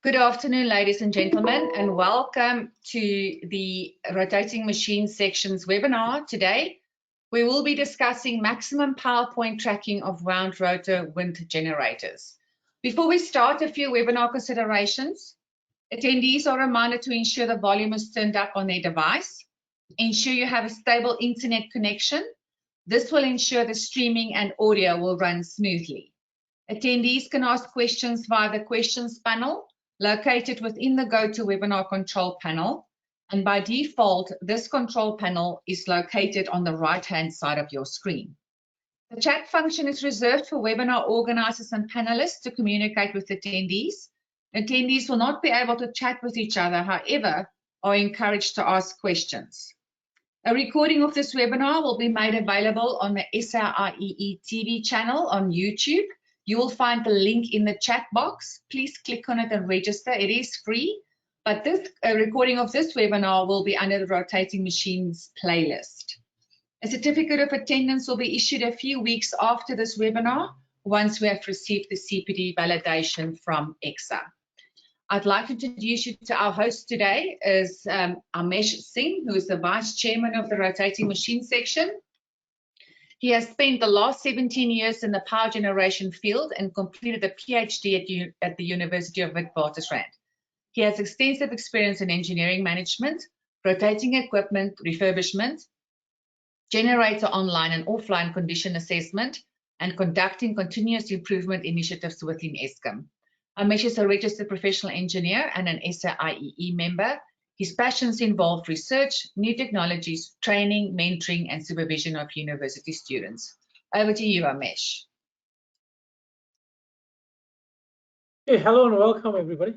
Good afternoon, ladies and gentlemen, and welcome to the Rotating Machines Sections webinar. Today, we will be discussing maximum power point tracking of wound rotor wind generators. Before we start, a few webinar considerations. Attendees are reminded to ensure the volume is turned up on their device. Ensure you have a stable internet connection. This will ensure the streaming and audio will run smoothly. Attendees can ask questions via the questions panel located within the GoToWebinar control panel, and by default, this control panel is located on the right-hand side of your screen. The chat function is reserved for webinar organizers and panelists to communicate with attendees. Attendees will not be able to chat with each other, however, are encouraged to ask questions. A recording of this webinar will be made available on the SAIEE TV channel on YouTube. You will find the link in the chat box. Please click on it and register. It is free, but this recording of this webinar will be under the Rotating Machines playlist. A certificate of attendance will be issued a few weeks after this webinar once we have received the CPD validation from EXA. I'd like to introduce you to our host today is Amesh Singh, who is the Vice Chairman of the Rotating Machines Section. He has spent the last 17 years in the power generation field and completed a PhD at the University of Witwatersrand. He has extensive experience in engineering management, rotating equipment, refurbishment, generator online and offline condition assessment, and conducting continuous improvement initiatives within Eskom. Amesh is a registered professional engineer and an SAIEE member. His passions involve research, new technologies, training, mentoring, and supervision of university students. Over to you, Amesh. Hey, hello and welcome, everybody.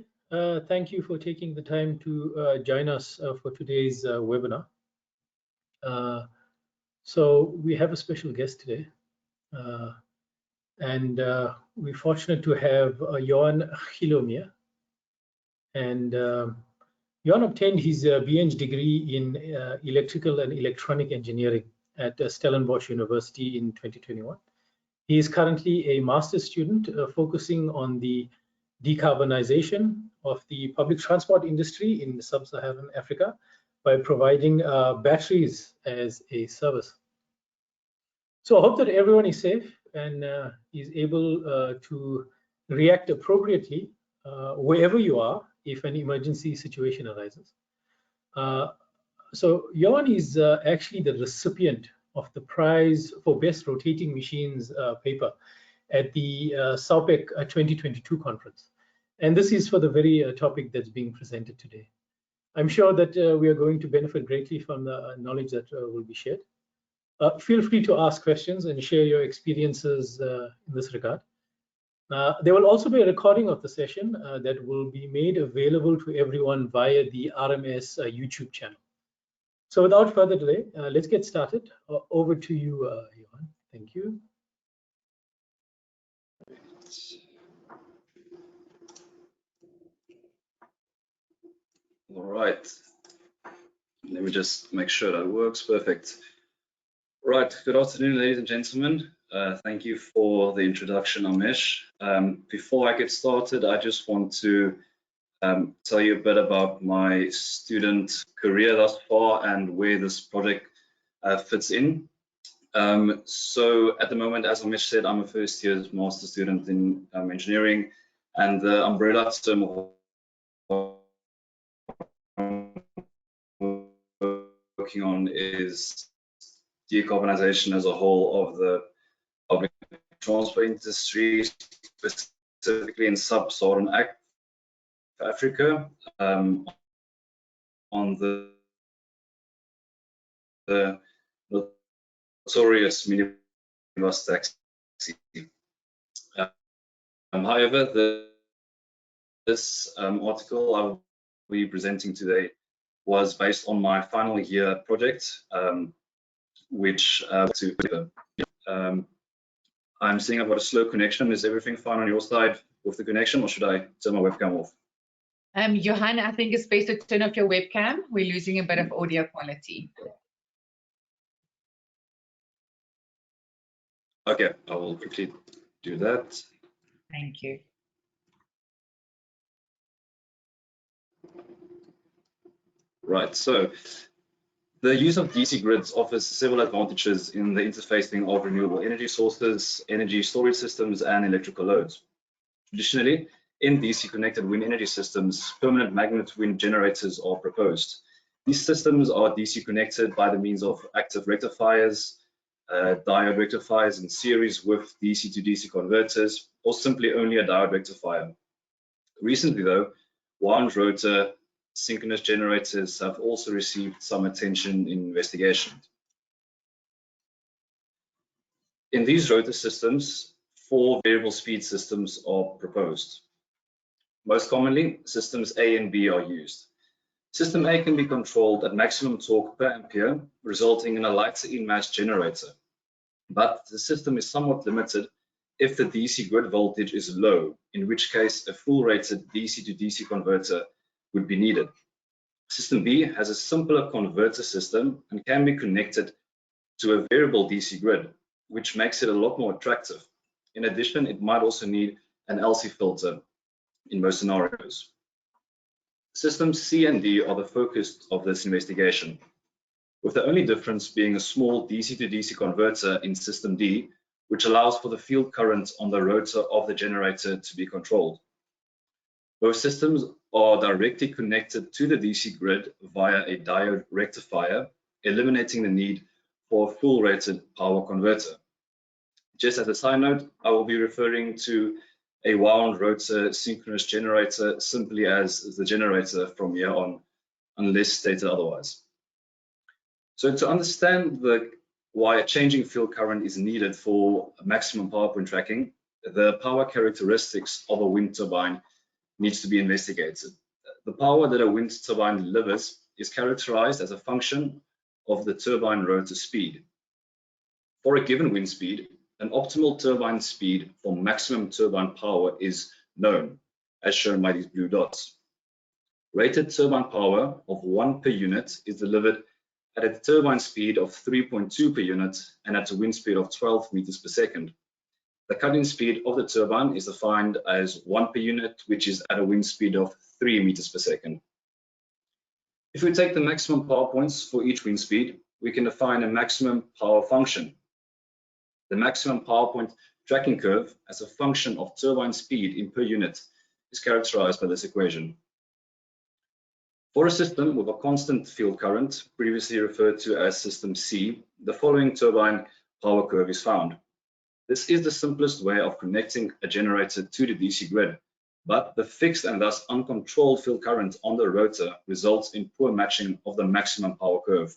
Thank you for taking the time to join us for today's webinar. So we have a special guest today, and we're fortunate to have Johan Gilomir. And Johan obtained his BEng degree in electrical and electronic engineering at Stellenbosch University in 2021. He is currently a master's student focusing on the decarbonization of the public transport industry in sub-Saharan Africa by providing batteries as a service. So I hope that everyone is safe and is able to react appropriately wherever you are if an emergency situation arises. So Johan is actually the recipient of the prize for Best Rotating Machines paper at the SAIEE 2022 conference. And this is for the very topic that's being presented today. I'm sure that we are going to benefit greatly from the knowledge that will be shared. Feel free to ask questions and share your experiences in this regard. There will also be a recording of the session that will be made available to everyone via the RMS YouTube channel. So without further delay, let's get started. Over to you, Johan. Thank you. All right. Let me just make sure that works. Perfect. Right. Good afternoon, ladies and gentlemen. Thank you for the introduction, Amesh. Before I get started, I just want to tell you a bit about my student career thus far and where this project fits in. So at the moment, as Amesh said, I'm a first year master student in engineering, and the umbrella term of working on is decarbonization as a whole of the public transport industry, specifically in sub-Saharan Africa, on the notorious minibus taxi. However, this article I will be presenting today was based on my final year project, which I'm seeing I've got a slow connection. Is everything fine on your side with the connection, or should I turn my webcam off? Johan, I think it's best to turn off your webcam. We're losing a bit of audio quality. Okay, I will quickly do that. Thank you. Right, so the use of DC grids offers several advantages in the interfacing of renewable energy sources, energy storage systems, and electrical loads. Traditionally, in DC connected wind energy systems, permanent magnet wind generators are proposed. These systems are DC connected by the means of active rectifiers, diode rectifiers in series with DC to DC converters, or simply only a diode rectifier. Recently though, wound rotor synchronous generators have also received some attention in investigations. In these rotor systems, 4 variable speed systems are proposed. Most commonly, systems A and B are used. System A can be controlled at maximum torque per ampere, resulting in a lighter in-mass generator. But the system is somewhat limited if the DC grid voltage is low, in which case a full rated DC to DC converter would be needed. System B has a simpler converter system and can be connected to a variable DC grid, which makes it a lot more attractive. In addition, it might also need an LC filter in most scenarios. Systems C and D are the focus of this investigation, with the only difference being a small DC to DC converter in System D, which allows for the field current on the rotor of the generator to be controlled. Both systems are directly connected to the DC grid via a diode rectifier, eliminating the need for a full rated power converter. Just as a side note, I will be referring to a wound rotor synchronous generator simply as the generator from here on, unless stated otherwise. So to understand why a changing field current is needed for maximum power point tracking, the power characteristics of a wind turbine needs to be investigated. The power that a wind turbine delivers is characterized as a function of the turbine rotor speed. For a given wind speed, an optimal turbine speed for maximum turbine power is known, as shown by these blue dots. Rated turbine power of 1 per unit is delivered at a turbine speed of 3.2 per unit and at a wind speed of 12 meters per second. The cut-in speed of the turbine is defined as 1 per unit, which is at a wind speed of 3 meters per second. If we take the maximum power points for each wind speed, we can define a maximum power function. The maximum power point tracking curve as a function of turbine speed in per unit is characterized by this equation. For a system with a constant field current, previously referred to as System C, the following turbine power curve is found. This is the simplest way of connecting a generator to the DC grid, but the fixed and thus uncontrolled field current on the rotor results in poor matching of the maximum power curve.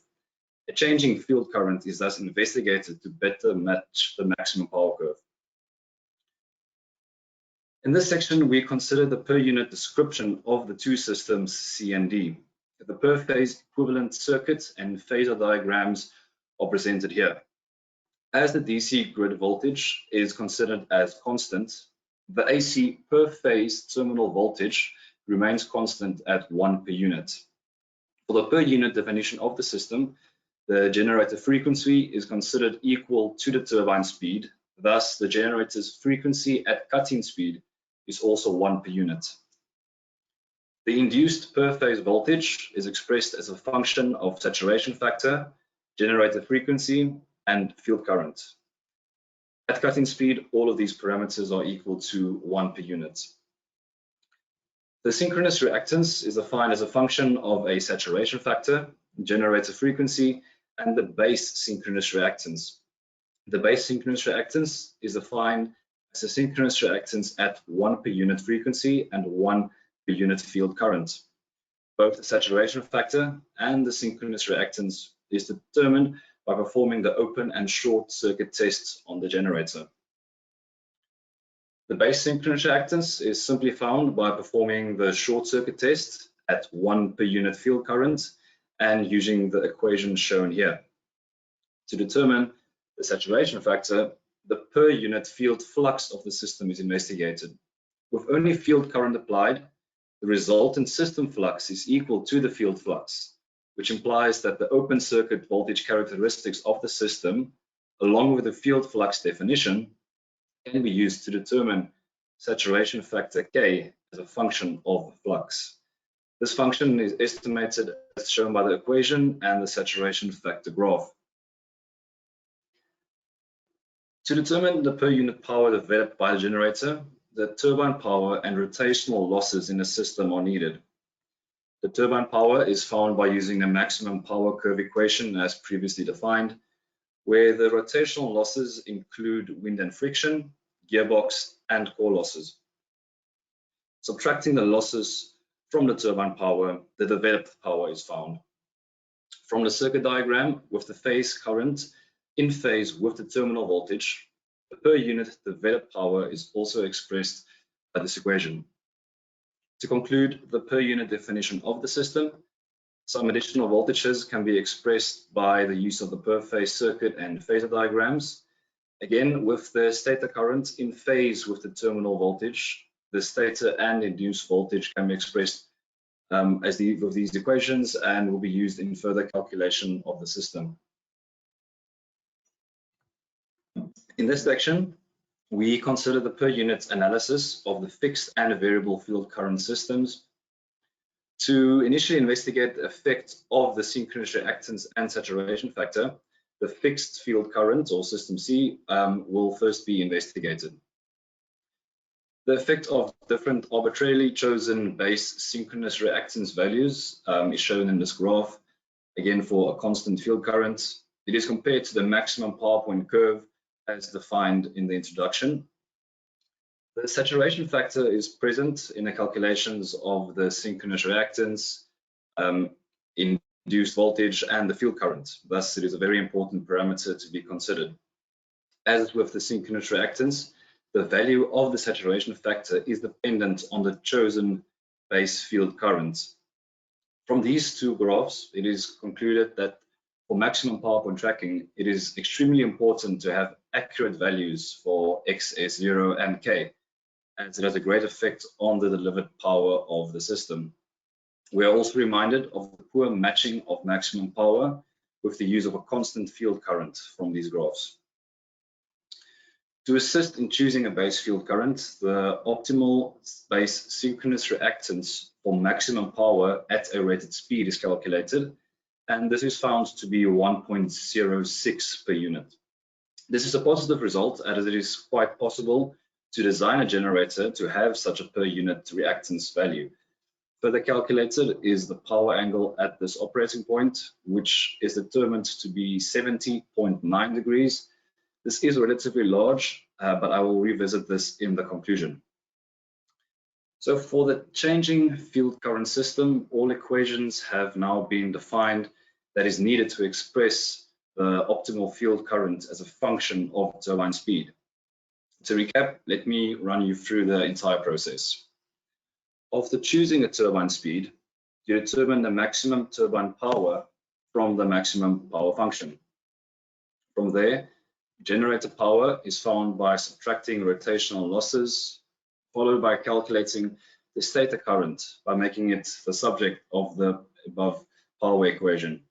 A changing field current is thus investigated to better match the maximum power curve. In this section, we consider the per unit description of the two systems C and D. The per phase equivalent circuit and phasor diagrams are presented here. As the DC grid voltage is considered as constant, the AC per phase terminal voltage remains constant at 1 per unit. For the per unit definition of the system, the generator frequency is considered equal to the turbine speed. Thus, the generator's frequency at cut-in speed is also 1 per unit. The induced per phase voltage is expressed as a function of saturation factor, generator frequency, and field current. At cut-in speed, all of these parameters are equal to 1 per unit. The synchronous reactance is defined as a function of a saturation factor, generator frequency, and the base synchronous reactance. The base synchronous reactance is defined as a synchronous reactance at 1 per unit frequency and 1 per unit field current. Both the saturation factor and the synchronous reactance is determined by performing the open and short circuit tests on the generator. The base synchronous reactance is simply found by performing the short circuit test at 1 per unit field current and using the equation shown here. To determine the saturation factor, the per unit field flux of the system is investigated. With only field current applied, the resultant system flux is equal to the field flux, which implies that the open circuit voltage characteristics of the system, along with the field flux definition, can be used to determine saturation factor K as a function of the flux. This function is estimated as shown by the equation and the saturation factor graph. To determine the per unit power developed by the generator, the turbine power and rotational losses in the system are needed. The turbine power is found by using the maximum power curve equation as previously defined, where the rotational losses include wind and friction, gearbox, and core losses. Subtracting the losses from the turbine power, the developed power is found. From the circuit diagram, with the phase current in phase with the terminal voltage, the per unit developed power is also expressed by this equation. To conclude the per unit definition of the system, some additional voltages can be expressed by the use of the per phase circuit and phasor diagrams. Again, with the stator current in phase with the terminal voltage, the stator and induced voltage can be expressed with these equations and will be used in further calculation of the system. In this section, we consider the per unit analysis of the fixed and variable field current systems. To initially investigate the effect of the synchronous reactance and saturation factor, the fixed field current, or system C, will first be investigated. The effect of different arbitrarily chosen base synchronous reactance values is shown in this graph. Again, for a constant field current, it is compared to the maximum power point curve as defined in the introduction. The saturation factor is present in the calculations of the synchronous reactance, induced voltage, and the field current. Thus, it is a very important parameter to be considered. As with the synchronous reactance, the value of the saturation factor is dependent on the chosen base field current. From these two graphs, it is concluded that for maximum power point tracking, it is extremely important to have accurate values for X, S0, and K, as it has a great effect on the delivered power of the system. We are also reminded of the poor matching of maximum power with the use of a constant field current from these graphs. To assist in choosing a base field current, the optimal base synchronous reactance for maximum power at a rated speed is calculated, and this is found to be 1.06 per unit. This is a positive result, as it is quite possible to design a generator to have such a per unit reactance value. Further calculated is the power angle at this operating point, which is determined to be 70.9 degrees. This is relatively large, but I will revisit this in the conclusion. So for the changing field current system, all equations have now been defined that is needed to express the optimal field current as a function of turbine speed. To recap, let me run you through the entire process. After choosing a turbine speed, you determine the maximum turbine power from the maximum power function. From there, generator power is found by subtracting rotational losses, followed by calculating the stator current by making it the subject of the above power equation.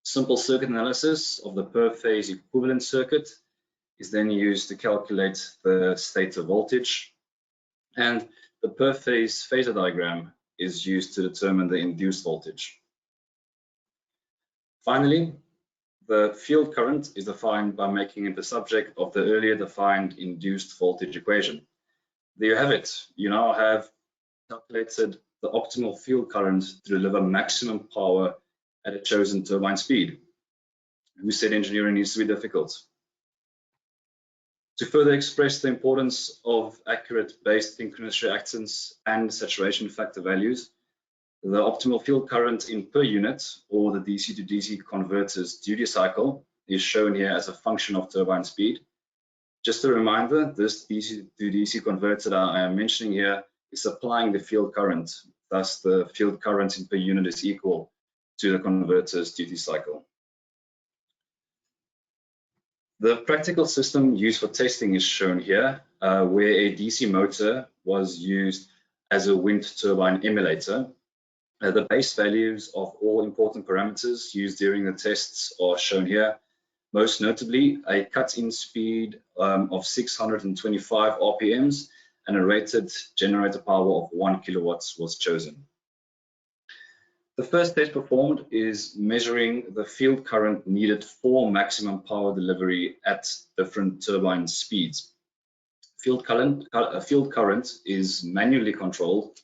Simple circuit analysis of the per phase equivalent circuit is then used to calculate the stator voltage, and the per phase phasor diagram is used to determine the induced voltage. Finally, the field current is defined by making it the subject of the earlier defined induced voltage equation. There you have it. You now have calculated the optimal field current to deliver maximum power at a chosen turbine speed. Who said engineering needs to be difficult? To further express the importance of accurate base synchronous reactance and saturation factor values, the optimal field current in per unit, or the DC to DC converter's duty cycle, is shown here as a function of turbine speed. Just a reminder, this DC to DC converter that I am mentioning here is supplying the field current. Thus, the field current in per unit is equal to the converter's duty cycle. The practical system used for testing is shown here, where a DC motor was used as a wind turbine emulator. The base values of all important parameters used during the tests are shown here. Most notably, a cut-in speed of 625 RPMs and a rated generator power of 1 kilowatts was chosen. The first test performed is measuring the field current needed for maximum power delivery at different turbine speeds. Field current is manually controlled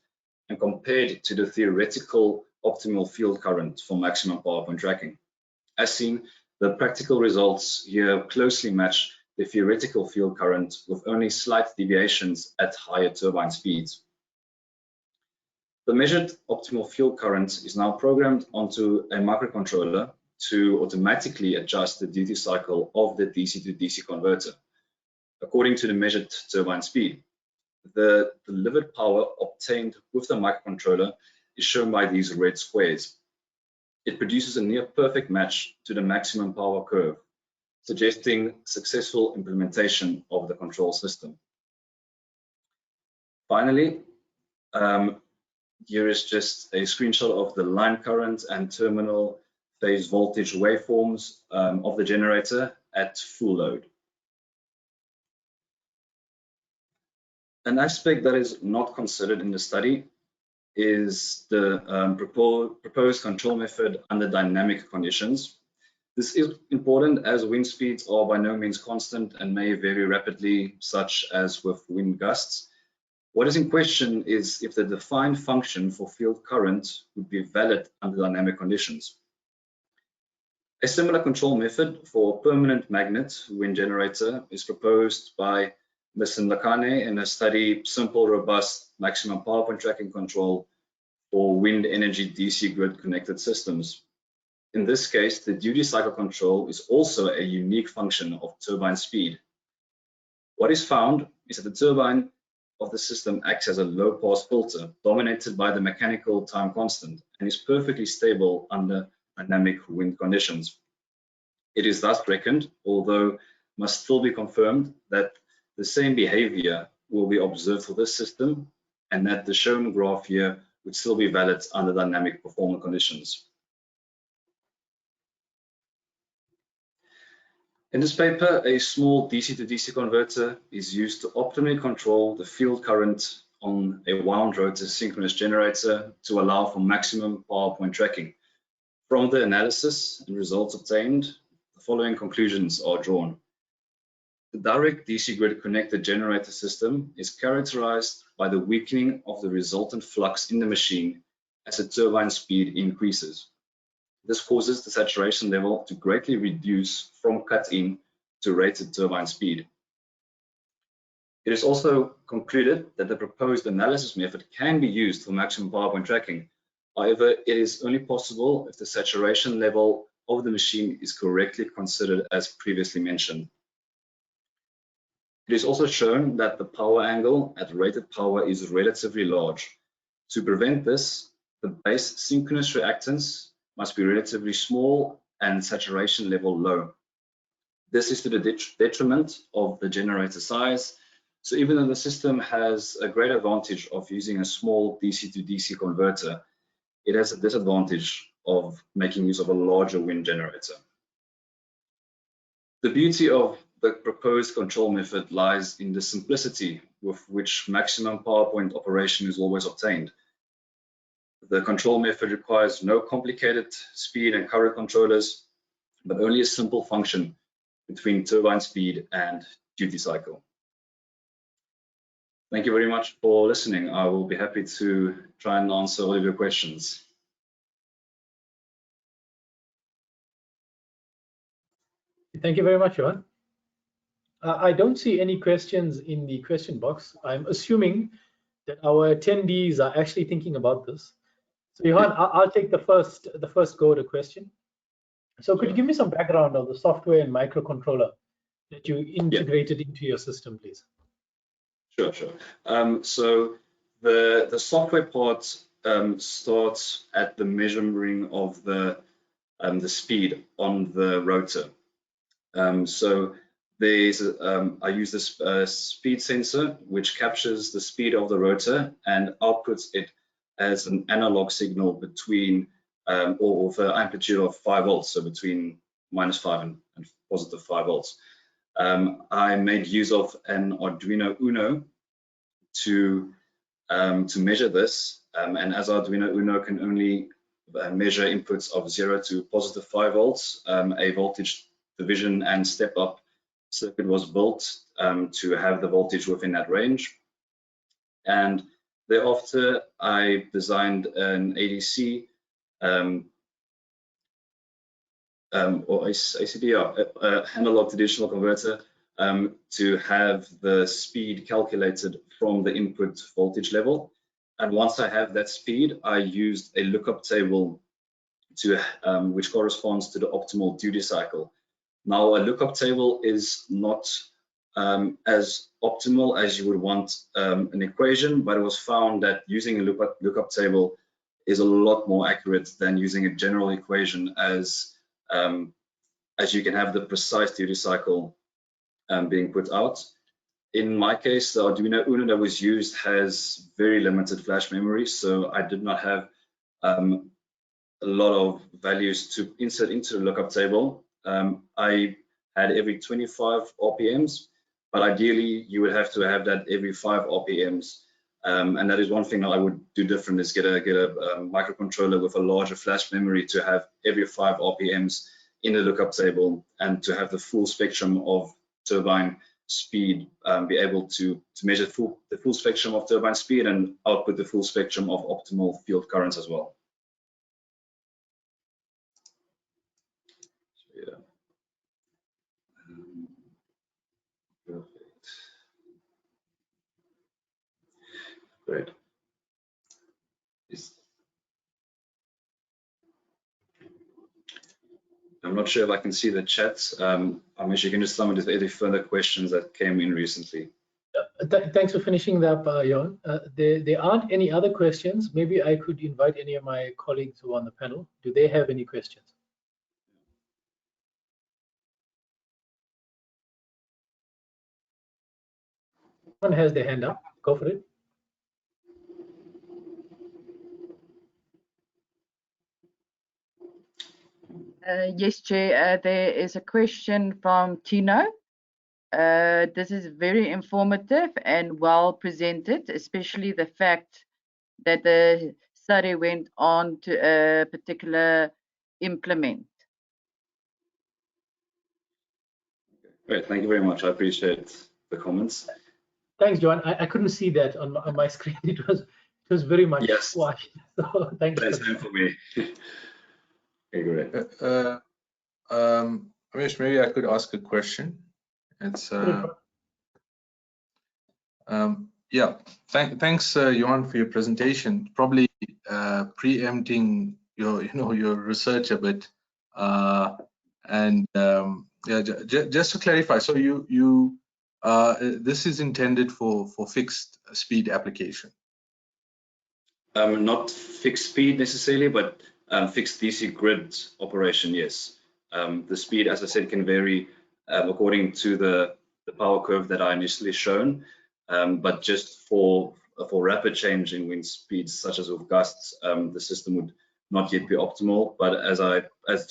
and compared to the theoretical optimal field current for maximum power point tracking. As seen, the practical results here closely match the theoretical field current with only slight deviations at higher turbine speeds. The measured optimal field current is now programmed onto a microcontroller to automatically adjust the duty cycle of the DC to DC converter according to the measured turbine speed. The delivered power obtained with the microcontroller is shown by these red squares. It produces a near perfect match to the maximum power curve, suggesting successful implementation of the control system. Finally, here is just a screenshot of the line current and terminal phase voltage waveforms of the generator at full load. An aspect that is not considered in the study is the proposed control method under dynamic conditions. This is important as wind speeds are by no means constant and may vary rapidly, such as with wind gusts. What is in question is if the defined function for field current would be valid under dynamic conditions. A similar control method for a permanent magnet wind generator is proposed by Ms. Ndakane in a study Simple Robust Maximum Power Point Tracking Control for Wind Energy DC Grid Connected Systems. In this case, the duty cycle control is also a unique function of turbine speed. What is found is that the turbine of the system acts as a low-pass filter dominated by the mechanical time constant and is perfectly stable under dynamic wind conditions. It is thus reckoned, although must still be confirmed, that the same behavior will be observed for this system and that the shown graph here would still be valid under dynamic performance conditions. In this paper, a small DC to DC converter is used to optimally control the field current on a wound rotor synchronous generator to allow for maximum power point tracking. From the analysis and results obtained, the following conclusions are drawn. The direct DC grid connected generator system is characterized by the weakening of the resultant flux in the machine as the turbine speed increases. This causes the saturation level to greatly reduce from cut-in to rated turbine speed. It is also concluded that the proposed analysis method can be used for maximum power point tracking. However, it is only possible if the saturation level of the machine is correctly considered as previously mentioned. It is also shown that the power angle at rated power is relatively large. To prevent this, the base synchronous reactance must be relatively small and saturation level low. This is to the detriment of the generator size. So even though the system has a great advantage of using a small DC to DC converter, it has a disadvantage of making use of a larger wind generator. The beauty of the proposed control method lies in the simplicity with which maximum power point operation is always obtained. The control method requires no complicated speed and current controllers, but only a simple function between turbine speed and duty cycle. Thank you very much for listening. I will be happy to try and answer all of your questions. Thank you very much, Johan. I don't see any questions in the question box. I'm assuming that our attendees are actually thinking about this. So Johan, I'll take the first go at a question. So could you give me some background of the software and microcontroller that you integrated into your system, please? Sure. So the software part starts at the measuring of the speed on the rotor. So there's I use this speed sensor which captures the speed of the rotor and outputs it as an analog signal between or with an amplitude of 5 volts, so between -5 and positive 5 volts. I made use of an Arduino Uno to measure this, and as Arduino Uno can only measure inputs of 0 to positive 5 volts. A voltage division and step up circuit was built to have the voltage within that range. And thereafter, I designed an ADC or ACD, analog to digital converter, to have the speed calculated from the input voltage level. And once I have that speed, I used a lookup table to which corresponds to the optimal duty cycle. Now, a lookup table is not as optimal as you would want an equation, but it was found that using a lookup table is a lot more accurate than using a general equation, as you can have the precise duty cycle being put out. In my case, the Arduino Uno that was used has very limited flash memory, so I did not have a lot of values to insert into the lookup table. I had every 25 RPMs, but ideally you would have to have that every 5 RPMs. And that is one thing that I would do different, is get a microcontroller with a larger flash memory to have every 5 RPMs in the lookup table, and to have the full spectrum of turbine speed, be able to measure the full spectrum of turbine speed and output the full spectrum of optimal field currents as well. So, yeah. Perfect. Great. I'm not sure if I can see the chat. I'm actually going to tell me if there are any further questions that came in recently. Thanks for finishing that up, Jan. There aren't any other questions. Maybe I could invite any of my colleagues who are on the panel. Do they have any questions? Someone has their hand up. Go for it. Yes, Chair. There is a question from Tino. This is very informative and well presented, especially the fact that the study went on to a particular implement. Great, thank you very much. I appreciate the comments. Thanks, Johan. I couldn't see that on my screen. It was very much squashed. So thanks. That's fine for me. Okay, great. Ramesh, maybe I could ask a question. It's yeah. Thanks, Johan, for your presentation. Probably preempting your research a bit, and yeah, just to clarify. So you this is intended for fixed speed application. Not fixed speed necessarily, but fixed DC grid operation, yes. The speed, as I said, can vary according to the power curve that I initially shown, but just for rapid change in wind speeds, such as with gusts, the system would not yet be optimal. But as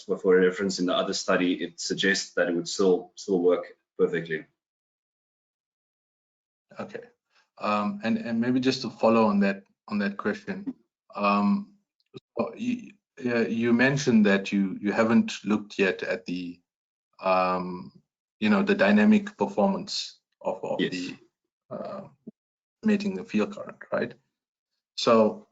for reference in the other study, it suggests that it would still work perfectly. Okay, and maybe just to follow on that question, you mentioned that you haven't looked yet at the the dynamic performance of yes. the estimating the field current, right? So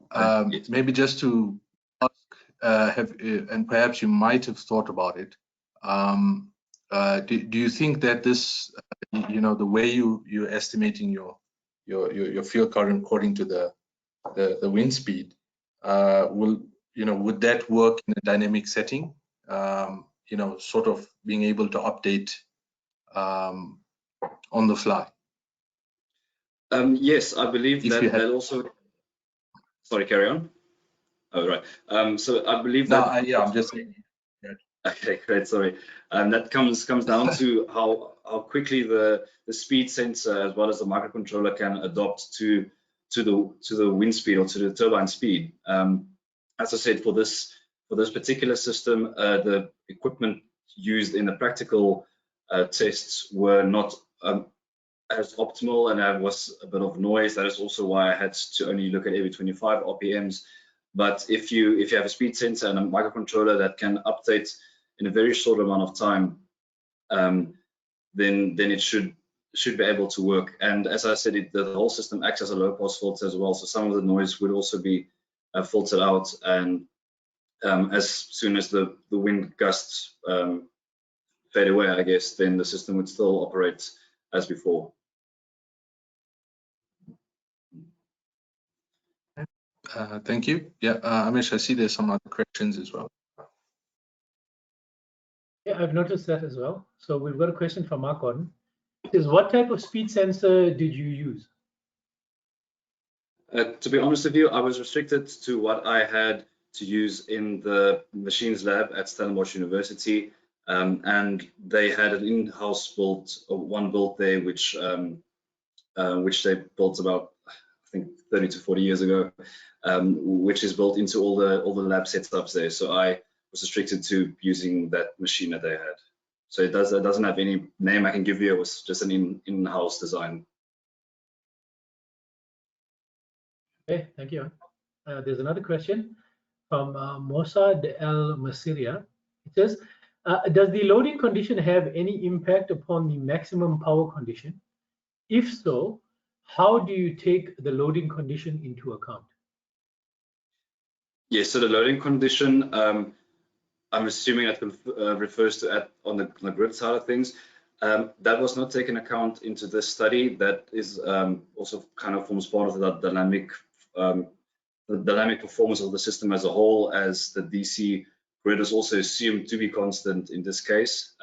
yes. maybe just to ask, and perhaps you might have thought about it. Do you think that this, the way you're estimating your field current according to the wind speed, would that work in a dynamic setting? Sort of being able to update on the fly. Yes, I believe that also. Sorry, carry on. Oh, right. So I believe that. Yeah, I'm just saying. Yeah. Okay, great. Sorry. That comes down to how quickly the speed sensor as well as the microcontroller can adopt to the wind speed or to the turbine speed. As I said, for this particular system, the equipment used in the practical tests were not as optimal, and there was a bit of noise. That is also why I had to only look at every 25 RPMs. But if you have a speed sensor and a microcontroller that can update in a very short amount of time, then it should be able to work. And as I said, the whole system acts as a low pass filter as well, so some of the noise would also be filtered out. And as soon as the wind gusts fade away, I guess, then the system would still operate as before. Thank you. Yeah, Amish, I see there's some other questions as well. Yeah, I've noticed that as well. So we've got a question from Mark Gordon. It says, what type of speed sensor did you use? To be honest with you, I was restricted to what I had to use in the machines lab at Stellenbosch University, and they had an in-house built, one built there, which they built about, I think, 30 to 40 years ago, which is built into all the lab setups there. So I was restricted to using that machine that they had. So it doesn't have any name I can give you. It was just an in-house design. Okay, thank you. There's another question from Mossad El Masiria. It says, does the loading condition have any impact upon the maximum power condition? If so, how do you take the loading condition into account? Yes, so the loading condition, I'm assuming that refers to on the grid side of things. That was not taken account into this study. That is also kind of forms part of the dynamic performance of the system as a whole, as the DC grid is also assumed to be constant in this case.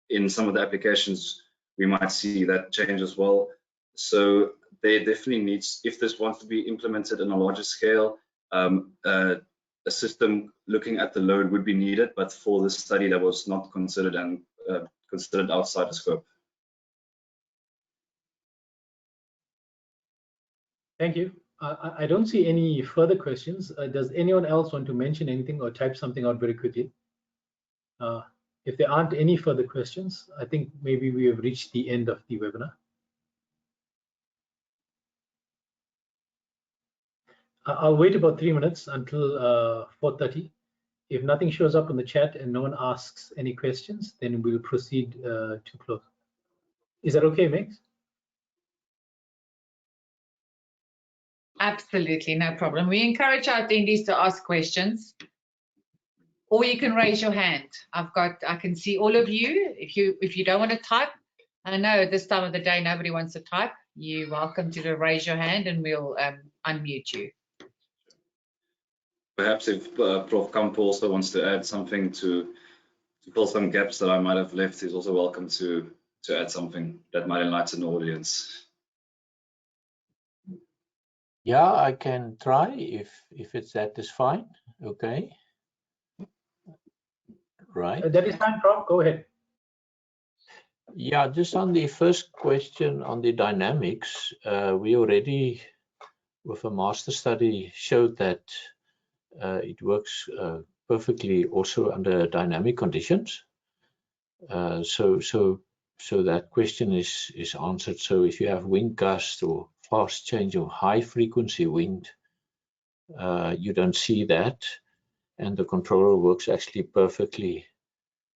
In some of the applications, we might see that change as well. So there definitely needs, if this wants to be implemented on a larger scale, a system looking at the load would be needed, but for this study that was not considered and considered outside the scope. Thank you. I don't see any further questions. Does anyone else want to mention anything or type something out very quickly? If there aren't any further questions, I think maybe we have reached the end of the webinar. I'll wait about 3 minutes until 4:30. If nothing shows up in the chat and no one asks any questions, then we'll proceed to close. Is that okay, Megs? Absolutely, no problem. We encourage our attendees to ask questions, or you can raise your hand. I can see all of you. If you don't want to type, I know at this time of the day nobody wants to type. You're welcome to raise your hand and we'll unmute you. Perhaps if Prof. Kamp also wants to add something to fill some gaps that I might have left, he's also welcome to add something that might enlighten the audience. Yeah, I can try if that is fine. Okay. Right. That is fine, Prof. Go ahead. Yeah, just on the first question on the dynamics, we already, with a master study, showed that it works perfectly also under dynamic conditions. So that question is answered. So if you have wind gust or fast change of high frequency wind, you don't see that, and the controller works actually perfectly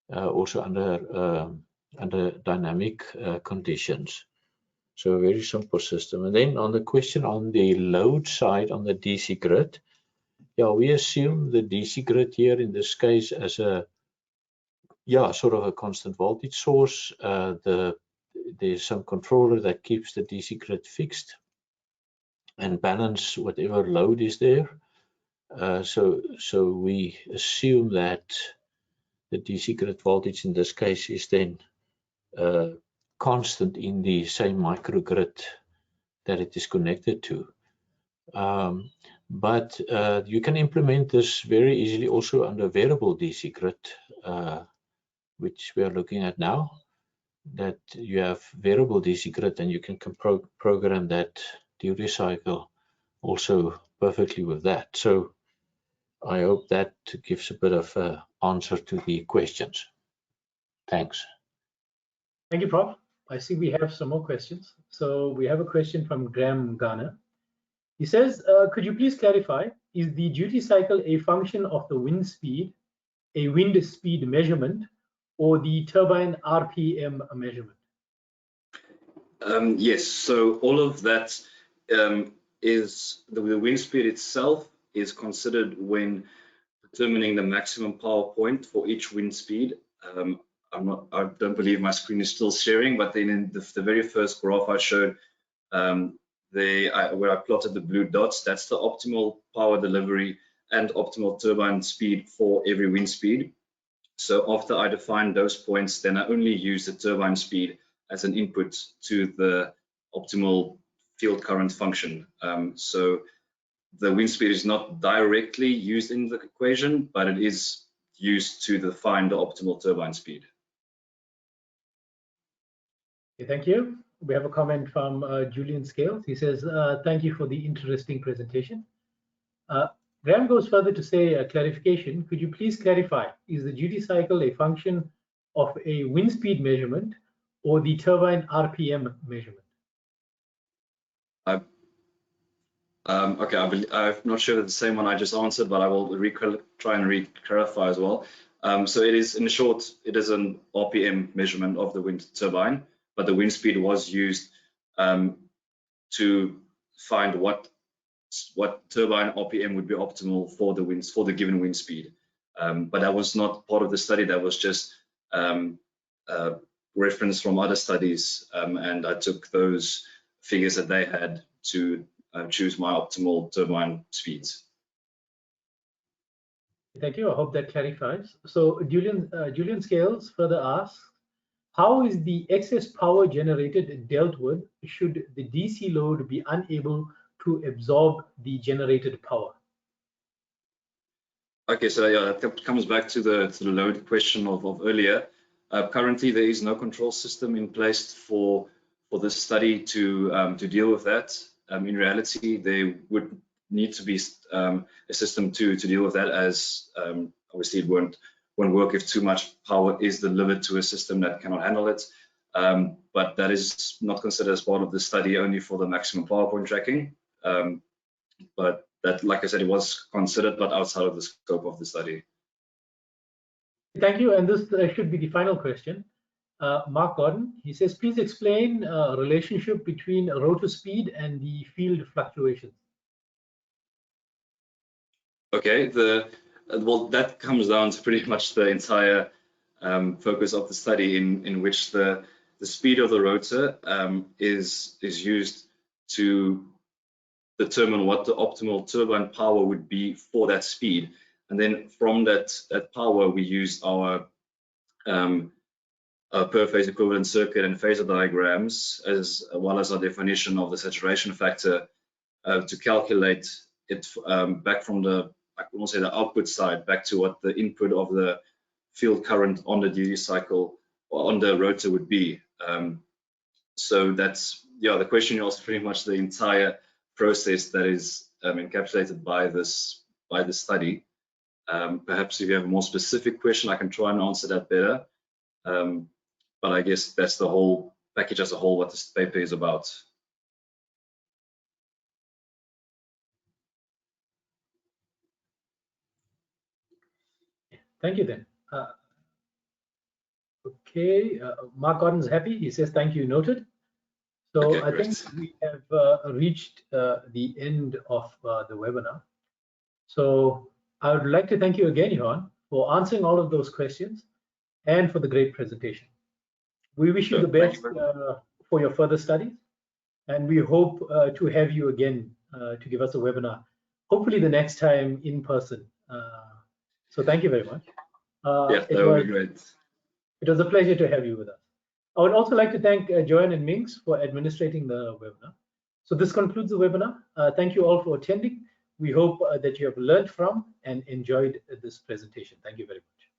also under dynamic conditions. So a very simple system. And then on the question on the load side on the DC grid, yeah, we assume the DC grid here in this case as a sort of a constant voltage source. There's some controller that keeps the DC grid fixed and balance whatever load is there. So we assume that the DC grid voltage in this case is then constant in the same microgrid that it is connected to. But you can implement this very easily also under variable DC grid, which we are looking at now, that you have variable DC grid and you can program that duty cycle also perfectly with that. So I hope that gives a bit of an answer to the questions. Thanks. Thank you, Prof. I see we have some more questions. So we have a question from Graham Garner. He says, could you please clarify is the duty cycle a function of the wind speed, a wind speed measurement, or the turbine RPM measurement? Yes, so all of that is the wind speed itself is considered when determining the maximum power point for each wind speed. I don't believe my screen is still sharing, but then in the very first graph I showed, where I plotted the blue dots, that's the optimal power delivery and optimal turbine speed for every wind speed. So after I define those points, then I only use the turbine speed as an input to the optimal field current function. So the wind speed is not directly used in the equation, but it is used to define the optimal turbine speed. Okay, thank you. We have a comment from Julian Scales. He says, thank you for the interesting presentation. Graham goes further to say, clarification, could you please clarify, is the duty cycle a function of a wind speed measurement or the turbine RPM measurement? Okay, I'm not sure that's the same one I just answered, but I will try and clarify as well. So it is, in short, it is an RPM measurement of the wind turbine, but the wind speed was used to find what turbine RPM would be optimal for the given wind speed. But that was not part of the study. That was just reference from other studies, and I took those figures that they had to choose my optimal turbine speeds. Thank you. I hope that clarifies. So Julian Scales further asks, how is the excess power generated dealt with should the DC load be unable to absorb the generated power? Okay, so yeah, that comes back to the load question of earlier. Currently, there is no control system in place for this study to deal with that. In reality, there would need to be a system to deal with that, as obviously it won't work if too much power is delivered to a system that cannot handle it. But that is not considered as part of the study, only for the maximum power point tracking. But that, like I said, it was considered, but outside of the scope of the study. Thank you. And this should be the final question. Mark Gordon, he says, please explain relationship between rotor speed and the field fluctuations. Okay, well, that comes down to pretty much the entire focus of the study, in which the speed of the rotor is used to determine what the optimal turbine power would be for that speed, and then from that power we use our per phase equivalent circuit and phasor diagrams, as well as our definition of the saturation factor, to calculate it back from the, I will say, the output side back to what the input of the field current on the duty cycle or on the rotor would be. So that's, yeah, the question is pretty much the entire process that is encapsulated by this study. Perhaps if you have a more specific question, I can try and answer that better. But I guess that's the whole package as a whole, what this paper is about. Thank you then. Okay, Mark Gordon's happy. He says, thank you, noted. So okay, I think we have reached the end of the webinar. So I would like to thank you again, Johan, for answering all of those questions and for the great presentation. We wish you the best for your further studies, and we hope to have you again to give us a webinar, hopefully the next time in person. So thank you very much. Yeah, that would be great. It was a pleasure to have you with us. I would also like to thank Joanne and Minx for administrating the webinar. So this concludes the webinar. Thank you all for attending. We hope that you have learned from and enjoyed this presentation. Thank you very much.